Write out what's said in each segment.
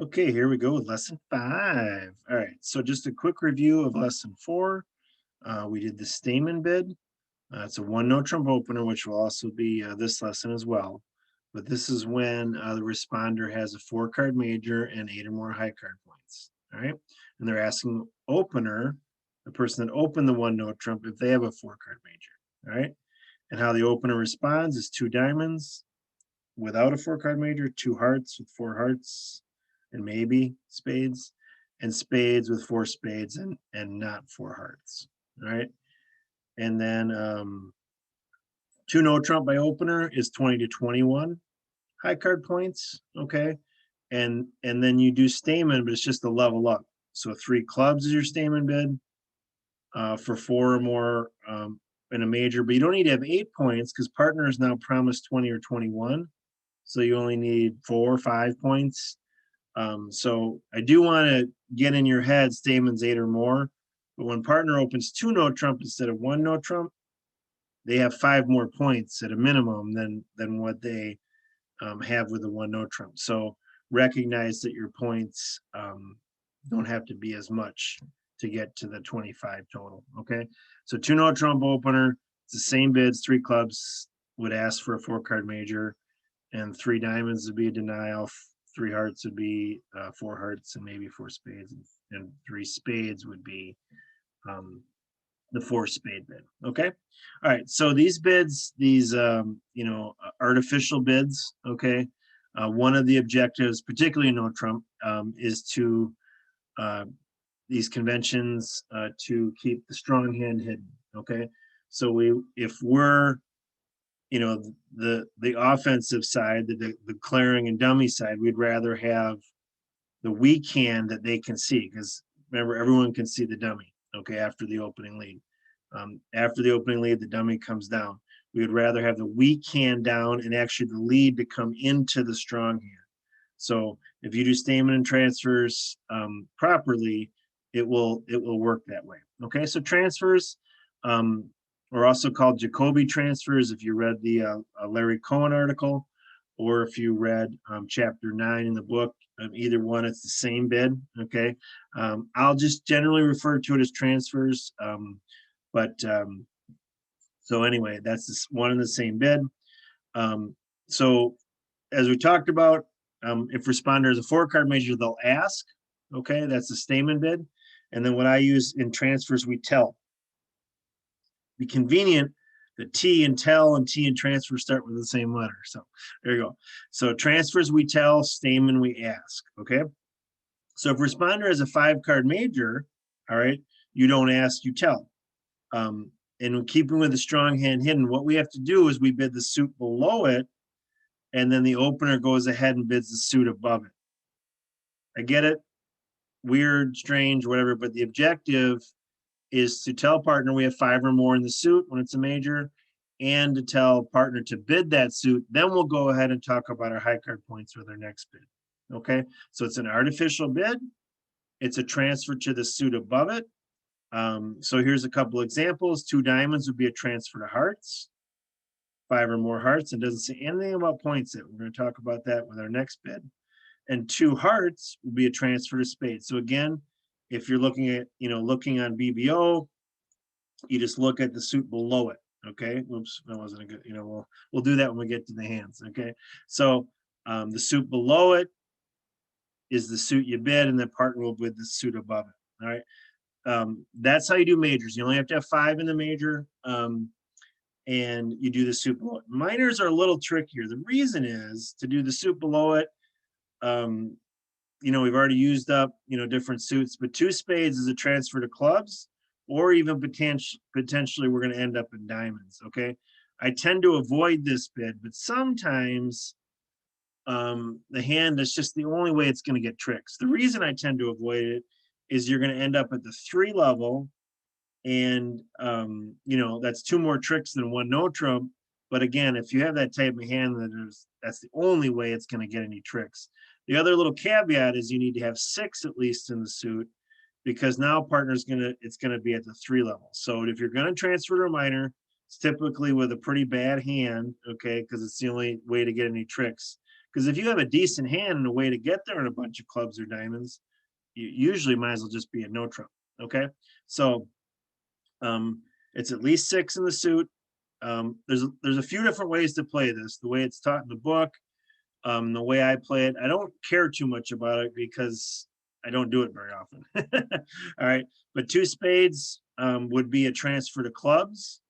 Okay, here we go with lesson 5. All right, so just a quick review of lesson 4. We did the Stayman bid. It's a one no trump opener, which will also be this lesson as well. But this is when the responder has a 4-card major and 8 or more high card points. All right, and they're asking opener, the person that opened the one no trump, if they have a 4-card major. All right, and how the opener responds is 2 diamonds without a 4-card major, 2 hearts with 4 hearts, and maybe spades, and spades with 4 spades and not 4 hearts. All right. And then 2 no trump by opener is 20 to 21 high card points. Okay. And then you do Stayman, but it's just a level up. So 3 clubs is your Stayman bid for 4 or more in a major, but you don't need to have 8 points because partner is now promised 20 or 21. So you only need 4 or 5 points. So I do want to get in your head Stayman's 8 or more, but when partner opens 2 no trump instead of 1 no trump, they have 5 more points at a minimum than what they have with the 1 no trump. So recognize that your points don't have to be as much to get to the 25 total. Okay, so 2 no trump opener, it's the same bids. 3 clubs would ask for a 4-card major, and 3 diamonds would be a denial. 3 hearts would be 4 hearts, and maybe 4 spades, and 3 spades would be the 4 spade bid. Okay, all right. So these bids, these artificial bids. Okay, one of the objectives, particularly in No Trump, is to these conventions to keep the strong hand hidden. Okay, so if we're the offensive side, the declaring and dummy side, we'd rather have the weak hand that they can see, because remember, everyone can see the dummy. Okay, after the opening lead, after the opening lead, the dummy comes down. We would rather have the weak hand down and actually the lead to come into the strong hand. So if you do Stayman and transfers properly, it will work that way. Okay, so transfers are also called Jacoby transfers. If you read the Larry Cohen article, or if you read chapter 9 in the book, either one, it's the same bid. Okay, I'll just generally refer to it as transfers. So anyway, that's this one and the same bid. So as we talked about, if responder is a 4-card major, they'll ask. Okay, that's the Stayman bid. And then what I use in transfers, we tell. Be convenient, the T in tell and T in transfer start with the same letter. So there you go. So transfers we tell, Stayman we ask. Okay. So if responder has a 5-card major, all right, you don't ask, you tell. And in keeping with the strong hand hidden, what we have to do is we bid the suit below it, and then the opener goes ahead and bids the suit above it. I get it, weird, strange, whatever, but the objective is to tell partner we have 5 or more in the suit when it's a major, and to tell partner to bid that suit. Then we'll go ahead and talk about our high card points for their next bid. Okay, so it's an artificial bid. It's a transfer to the suit above it. So here's a couple examples. 2 diamonds would be a transfer to hearts. 5 or more hearts. It doesn't say anything about points yet. We're going to talk about that with our next bid. And 2 hearts would be a transfer to spades. So again, if you're looking at, looking on BBO, you just look at the suit below it. Okay. Whoops, that wasn't a good, we'll do that when we get to the hands. Okay. So the suit below it is the suit you bid, and then partner will bid the suit above it. All right. That's how you do majors. You only have to have 5 in the major, and you do the suit below it. Minors are a little trickier. The reason is to do the suit below it. We've already used up, different suits, but 2 spades is a transfer to clubs, or even potentially we're going to end up in diamonds. Okay. I tend to avoid this bid, but sometimes the hand is just the only way it's going to get tricks. The reason I tend to avoid it is you're going to end up at the 3 level, and that's 2 more tricks than 1 no trump. But again, if you have that type of hand, that's the only way it's going to get any tricks. The other little caveat is you need to have 6 at least in the suit, because now partner's it's gonna be at the 3 level. So if you're gonna transfer to a minor, it's typically with a pretty bad hand, okay, because it's the only way to get any tricks. Because if you have a decent hand and a way to get there in a bunch of clubs or diamonds, you usually might as well just be a no trump. Okay, so it's at least 6 in the suit. There's a few different ways to play this. The way it's taught in the book, the way I play it, I don't care too much about it because I don't do it very often. All right, but 2 spades would be a transfer to clubs.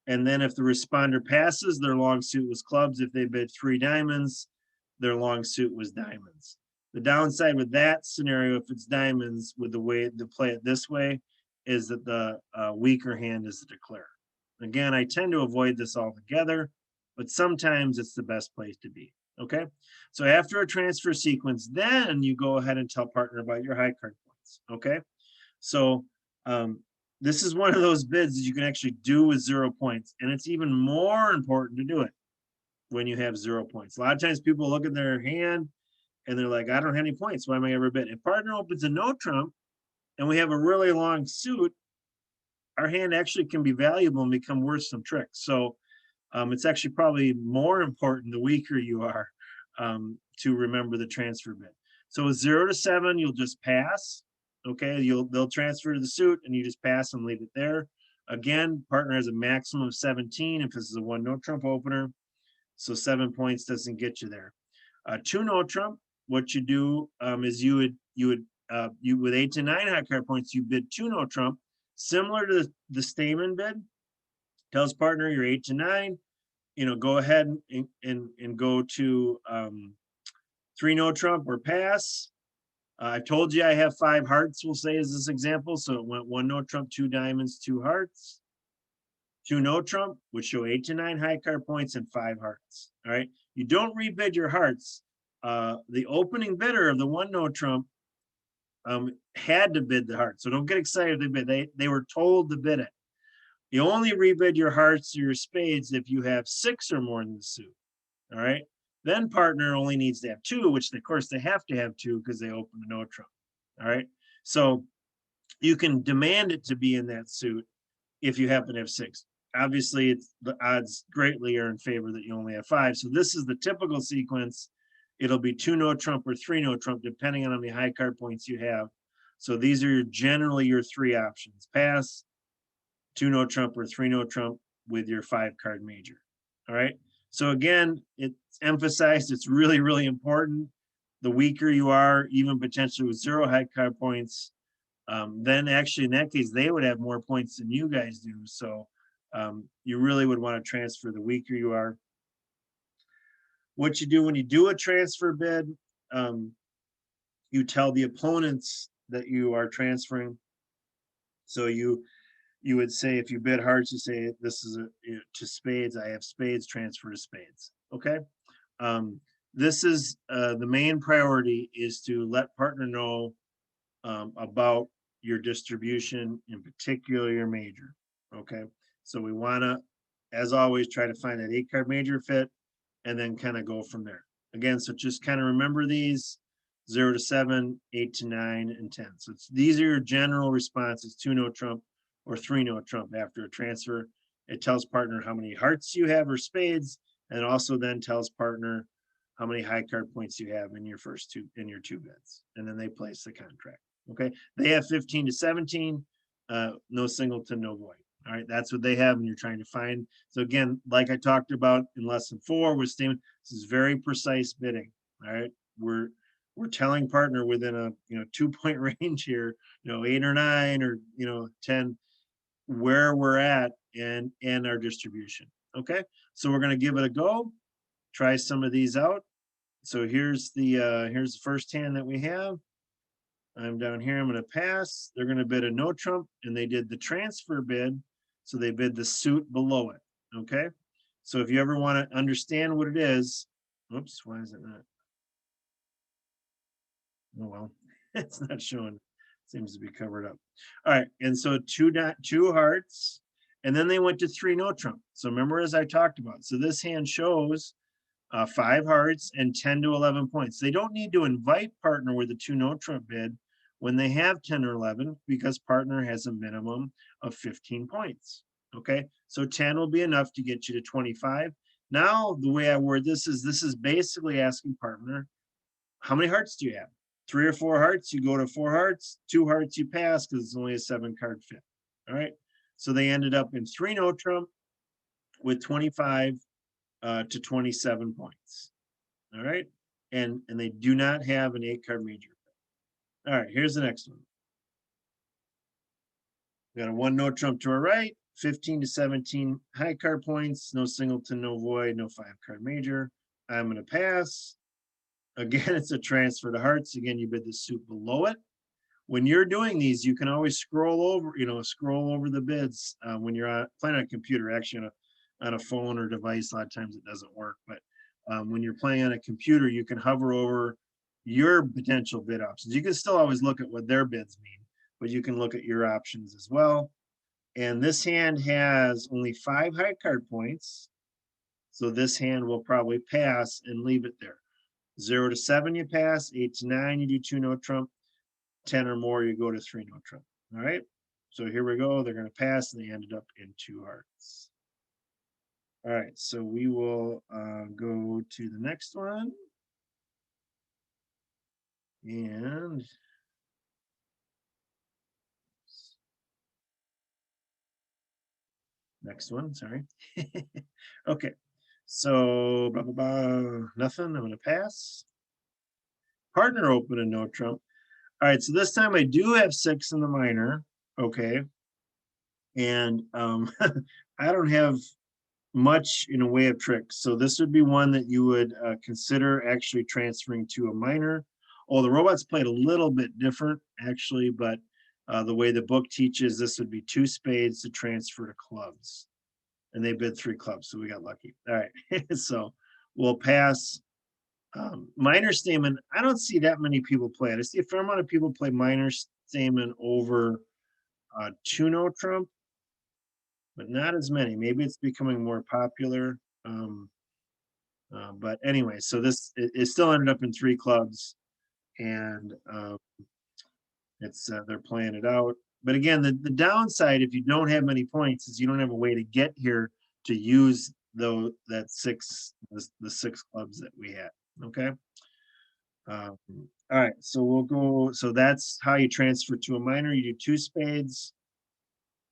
And then if the responder passes, their long suit was clubs. If they bid 3 diamonds, their long suit was diamonds. The downside with that scenario, if it's diamonds, with the way to play it this way, is that the weaker hand is the declare. Again, I tend to avoid this altogether, but sometimes it's the best place to be. Okay, so after a transfer sequence, then you go ahead and tell partner about your high card points. Okay, so this is one of those bids that you can actually do with 0 points, and it's even more important to do it when you have 0 points. A lot of times people look at their hand and they're like, I don't have any points. Why am I ever bid? If partner opens a no trump and we have a really long suit, our hand actually can be valuable and become worth some tricks. So it's actually probably more important the weaker you are to remember the transfer bid. So with 0 to 7, you'll just pass. Okay, they'll transfer to the suit and you just pass and leave it there. Again, partner has a maximum of 17 if this is a 1 no trump opener. So 7 points doesn't get you there. 2 no trump, what you do is you with 8 to 9 high card points, you bid 2 no trump, similar to the Stayman bid. Tells partner you're 8 to 9, go ahead and go to 3 no trump or pass. I've told you I have 5 hearts, we'll say, as this example. So it went 1 no trump, 2 diamonds, 2 hearts. 2 no trump would show 8 to 9 high card points and 5 hearts. All right. You don't rebid your hearts. The opening bidder of the 1 no trump had to bid the heart. So don't get excited if they bid. They were told to bid it. You only rebid your hearts or your spades if you have 6 or more in the suit. All right. Then partner only needs to have 2, which of course they have to have 2 because they opened a no trump. All right. So you can demand it to be in that suit if you happen to have 6. Obviously, the odds greatly are in favor that you only have 5. So this is the typical sequence. It'll be 2 no trump or 3 no trump, depending on how many high card points you have. So these are generally your 3 options: pass, 2 no trump, or 3 no trump with your 5 card major. All right. So again, it's emphasized, it's really, really important. The weaker you are, even potentially with 0 high card points, then actually in that case, they would have more points than you guys do. So you really would want to transfer the weaker you are. What you do when you do a transfer bid, you tell the opponents that you are transferring. So you would say, if you bid hearts, you say, this is to spades, I have spades, transfer to spades. Okay. This is the main priority, is to let partner know about your distribution, in particular your major. Okay. So we want to, as always, try to find that 8 card major fit and then kind of go from there. Again, so just kind of remember these: 0 to 7, 8 to 9, and 10. So these are your general responses: 2 no trump or 3 no trump after a transfer. It tells partner how many hearts you have or spades, and also then tells partner how many high card points you have in your first 2 bids, and then they place the contract. Okay, they have 15 to 17, no singleton, no void. All right, that's what they have, and you're trying to find. So again, like I talked about in lesson 4 with Stayman, this is very precise bidding. All right, we're telling partner within a 2-point range here, 8 or 9 or 10, where we're at and our distribution. Okay, so we're going to give it a go. Try some of these out. So here's the first hand that we have. I'm down here. I'm going to pass. They're going to bid a no trump, and they did the transfer bid. So they bid the suit below it. Okay. So if you ever want to understand what it is, oops, why is it not? Oh, well, it's not showing. Seems to be covered up. All right. And so 2 hearts, and then they went to 3 no trump. So remember, as I talked about, so this hand shows 5 hearts and 10 to 11 points. They don't need to invite partner with a 2 no trump bid when they have 10 or 11, because partner has a minimum of 15 points. Okay, so 10 will be enough to get you to 25. Now, the way I word this is basically asking partner, how many hearts do you have? 3 or 4 hearts, you go to 4 hearts, 2 hearts you pass because it's only a 7-card fit. All right. So they ended up in 3 no trump with 25 to 27 points. All right. And they do not have an 8-card major. All right, here's the next one. We got a 1 no trump to our right, 15 to 17 high card points, no singleton, no void, no 5-card major. I'm going to pass. Again, it's a transfer to hearts. Again, you bid the suit below it. When you're doing these, you can always scroll over, scroll over the bids when you're playing on a computer. Actually, on a phone or device, a lot of times it doesn't work. But when you're playing on a computer, you can hover over your potential bid options. You can still always look at what their bids mean, but you can look at your options as well. And this hand has only 5 high card points. So this hand will probably pass and leave it there. 0 to 7, you pass. 8 to 9, you do 2 no trump. 10 or more, you go to 3 no trump. All right. So here we go. They're going to pass, and they ended up in 2 hearts. All right. So we will go to the next one. And next one. Sorry. Okay. So blah, blah, blah, nothing. I'm going to pass. Partner open and no trump. All right. So this time I do have 6 in the minor. Okay. And I don't have much in a way of tricks. So this would be one that you would consider actually transferring to a minor. Oh, the robots played a little bit different actually, but the way the book teaches, this would be 2 spades to transfer to clubs. And they bid 3 clubs, so we got lucky. All right, so we'll pass. Minor Stayman, I don't see that many people play it. I see a fair amount of people play minor Stayman over 2 no trump, but not as many. Maybe it's becoming more popular. But anyway, so it still ended up in 3 clubs, and it's they're playing it out. But again, the downside, if you don't have many points, is you don't have a way to get here to use the 6 clubs that we had. Okay. All right, so we'll go. So that's how you transfer to a minor. You do 2 spades.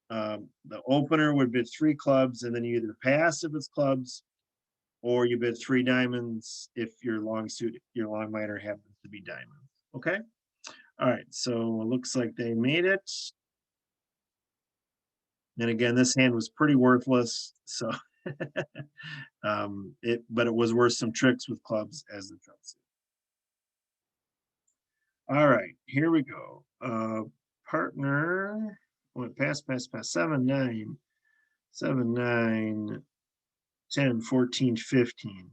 The opener would bid 3 clubs, and then you either pass if it's clubs, or you bid 3 diamonds if your long minor happens to be diamonds. Okay. All right. So it looks like they made it. And again, this hand was pretty worthless. So, but it was worth some tricks with clubs as the trump suit. All right, here we go. Partner went pass, 7, 9, 7, 9, 10, 14, 15.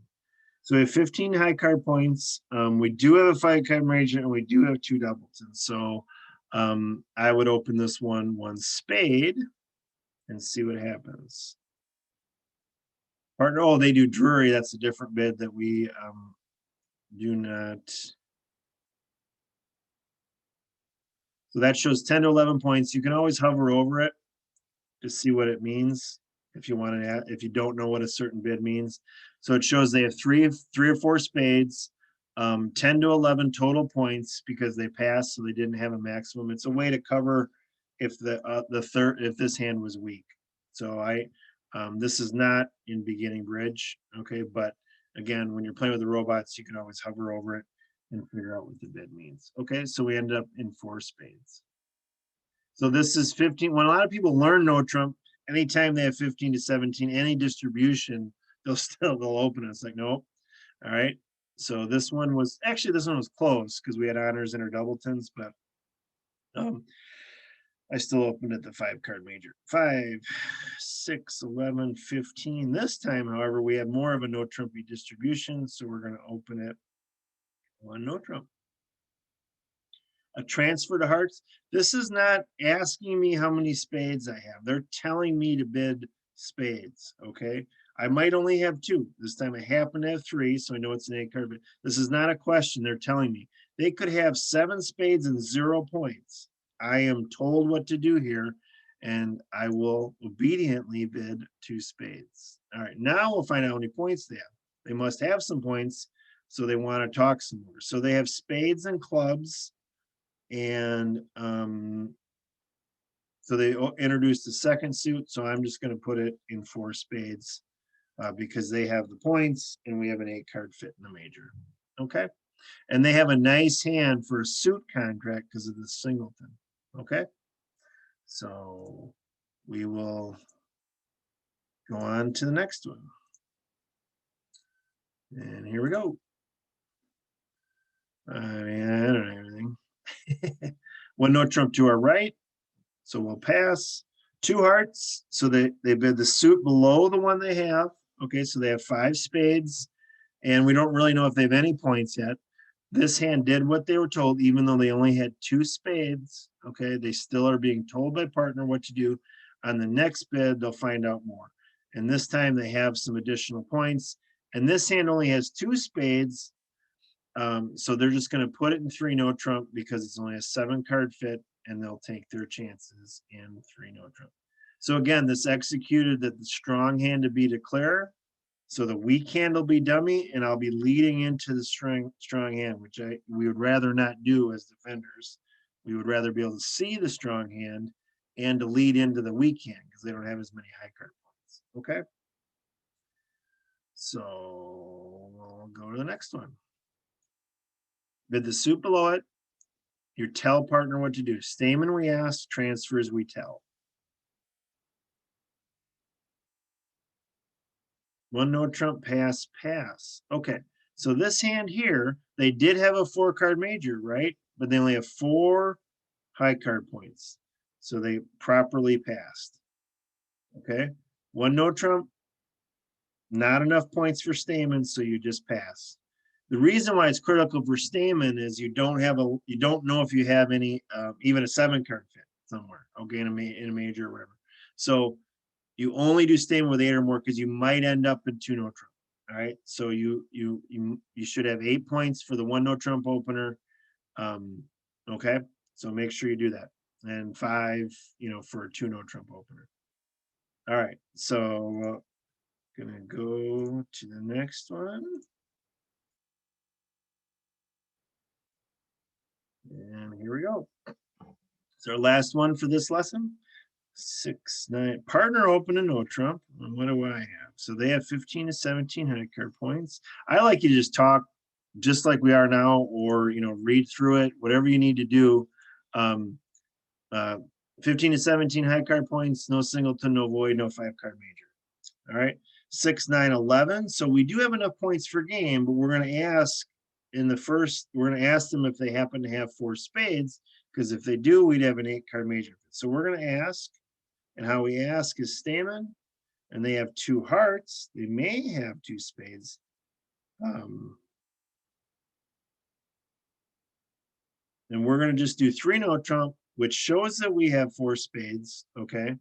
So we have 15 high card points. We do have a 5-card major, and we do have 2 doubletons. So I would open this one spade and see what happens. Partner, oh, they do Drury. That's a different bid that we do not. So that shows 10 to 11 points. You can always hover over it to see what it means if you want to add, if you don't know what a certain bid means. So it shows they have three or 4 spades, 10 to 11 total points because they passed, so they didn't have a maximum. It's a way to cover if if this hand was weak. So this is not in beginning bridge, okay? But again, when you're playing with the robots, you can always hover over it and figure out what the bid means. Okay, so we end up in 4 spades. So this is 15. When a lot of people learn no trump, anytime they have 15 to 17, any distribution, they'll open it. It's like, nope. All right. So this one was close because we had honors in our doubletons, but I still opened at the 5-card major. 5, 6, 11, 15. This time, however, we have more of a no trumpy distribution, so we're going to open it on no trump. A transfer to hearts. This is not asking me how many spades I have. They're telling me to bid spades. Okay. I might only have 2. This time I happen to have 3, so I know it's an 8-card. But this is not a question. They're telling me they could have 7 spades and 0 points. I am told what to do here, and I will obediently bid 2 spades. All right, now we'll find out how many points they have. They must have some points, so they want to talk some more. So they have spades and clubs, and so they introduced the second suit. So I'm just going to put it in 4 spades because they have the points, and we have an 8-card fit in the major. Okay, and they have a nice hand for a suit contract because of the singleton. Okay, so we will go on to the next one. And here we go. I mean, I don't know everything. 1 NoTrump to our right, so we'll pass. 2 hearts, so they bid the suit below the one they have. Okay, so they have 5 spades, and we don't really know if they have any points yet. This hand did what they were told, even though they only had 2 spades. Okay, they still are being told by partner what to do. On the next bid, they'll find out more. And this time they have some additional points. And this hand only has 2 spades. So they're just going to put it in 3 NoTrump because it's only a 7-card fit, and they'll take their chances in 3 NoTrump. So again, this executed that the strong hand to be declare. So the weak hand will be dummy, and I'll be leading into the strong hand, which we would rather not do as defenders. We would rather be able to see the strong hand and to lead into the weak hand because they don't have as many high card points. Okay. So we'll go to the next one. Bid the suit below it. You tell partner what to do. Stayman we ask, transfers we tell. 1 NoTrump, pass, pass. Okay, so this hand here, they did have a 4-card major, right? But they only have 4 high card points. So they properly passed. Okay, 1 NoTrump, not enough points for Stayman, so you just pass. The reason why it's critical for Stayman is you don't know if you have any, even a 7-card fit somewhere, okay, in a major or whatever. So you only do Stayman with 8 or more because you might end up in 2 NoTrump. All right, so you should have 8 points for the 1 NoTrump opener. Okay, so make sure you do that, and 5, for a 2 NoTrump opener. All right, so gonna go to the next one, and here we go. It's our last one for this lesson. 6, 9, partner open a NoTrump. And what do I have? So they have 15 to 17 high card points. I like you to just talk just like we are now, or read through it, whatever you need to do. 15 to 17 high card points, no singleton, no void, no 5-card major. All right, 6, 9, 11. So we do have enough points for game, but we're going to ask we're going to ask them if they happen to have 4 spades, because if they do, we'd have an 8-card major. So we're going to ask. And how we ask is Stayman, and they have 2 hearts. They may have 2 spades. And we're going to just do 3 NoTrump, which shows that we have 4 spades, okay?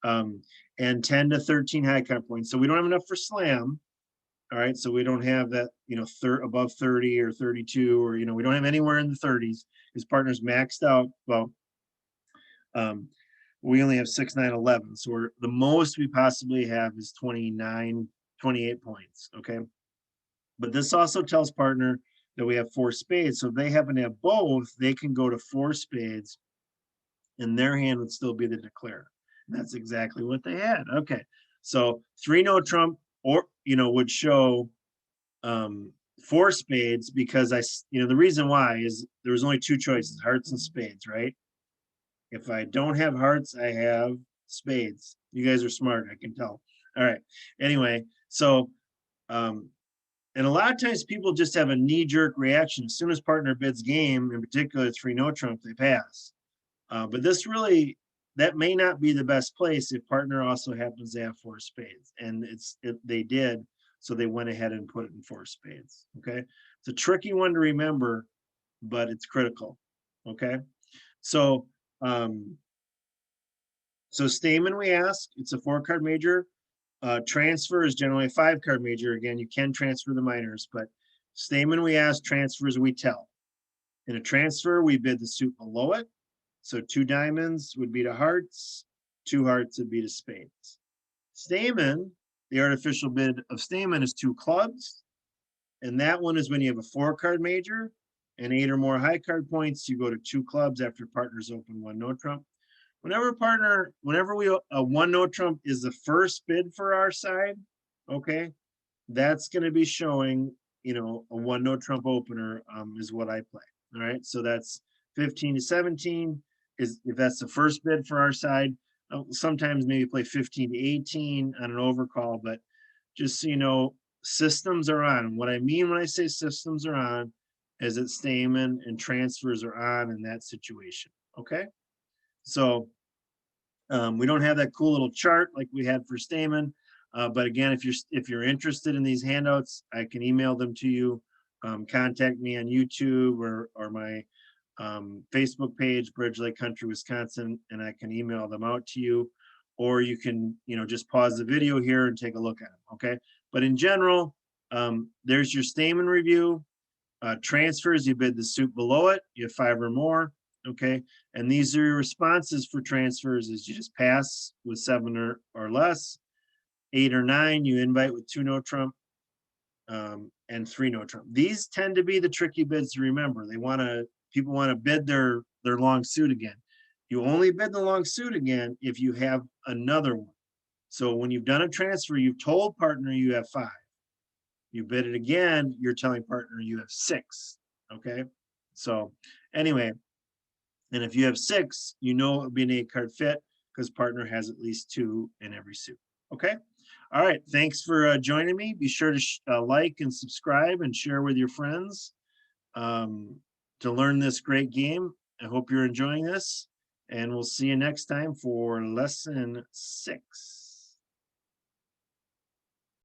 And 10 to 13 high card points. So we don't have enough for slam. All right, so we don't have that, above 30 or 32, or we don't have anywhere in the 30s. His partner's maxed out. Well, we only have 6, 9, 11. So the most we possibly have is 29, 28 points. Okay. But this also tells partner that we have 4 spades. So if they happen to have both, they can go to 4 spades and their hand would still be the declare. And that's exactly what they had. Okay. So 3 NoTrump would show 4 spades because the reason why is there was only 2 choices, hearts and spades, right? If I don't have hearts, I have spades. You guys are smart, I can tell. All right. Anyway, so, and a lot of times people just have a knee-jerk reaction. As soon as partner bids game, in particular 3 NoTrump, they pass. But that may not be the best place if partner also happens to have 4 spades. And they did, so they went ahead and put it in 4 spades. Okay. It's a tricky one to remember, but it's critical. Okay. So Stayman we ask, it's a 4-card major. Transfer is generally a 5-card major. Again, you can transfer the minors, but Stayman we ask, transfers we tell. In a transfer, we bid the suit below it. So 2 diamonds would be to hearts, 2 hearts would be to spades. Stayman The artificial bid of Stayman is 2 clubs. And that one is when you have a 4-card major and 8 or more high card points, you go to 2 clubs after partners open 1 no trump. Whenever we a 1 no trump is the first bid for our side, okay, that's going to be showing, you know, a 1 no trump opener is what I play. All right, so that's 15 to 17 is if that's the first bid for our side. Sometimes maybe play 15 to 18 on an overcall, but just so you know, systems are on. What I mean when I say systems are on is that Stayman and transfers are on in that situation. Okay, so we don't have that cool little chart like we had for Stayman, but again, if you're interested in these handouts, I can email them to you. Contact me on YouTube or my Facebook page, Bridge Lake Country, Wisconsin, and I can email them out to you. Or you can, you know, just pause the video here and take a look at them. Okay, but in general, there's your Stayman review. Transfers, you bid the suit below it, you have 5 or more. Okay, and these are your responses for transfers is you just pass with 7 or less. 8 or 9, you invite with 2 no trump, and 3 no trump. These tend to be the tricky bids to remember. People want to bid their long suit again. You only bid the long suit again if you have another one. So when you've done a transfer, you've told partner you have 5. You bid it again, you're telling partner you have 6. Okay, so anyway, and if you have 6, you know it would be an 8-card fit because partner has at least 2 in every suit. Okay, all right, thanks for joining me. Be sure to like and subscribe and share with your friends to learn this great game. I hope you're enjoying this, and we'll see you next time for lesson 6.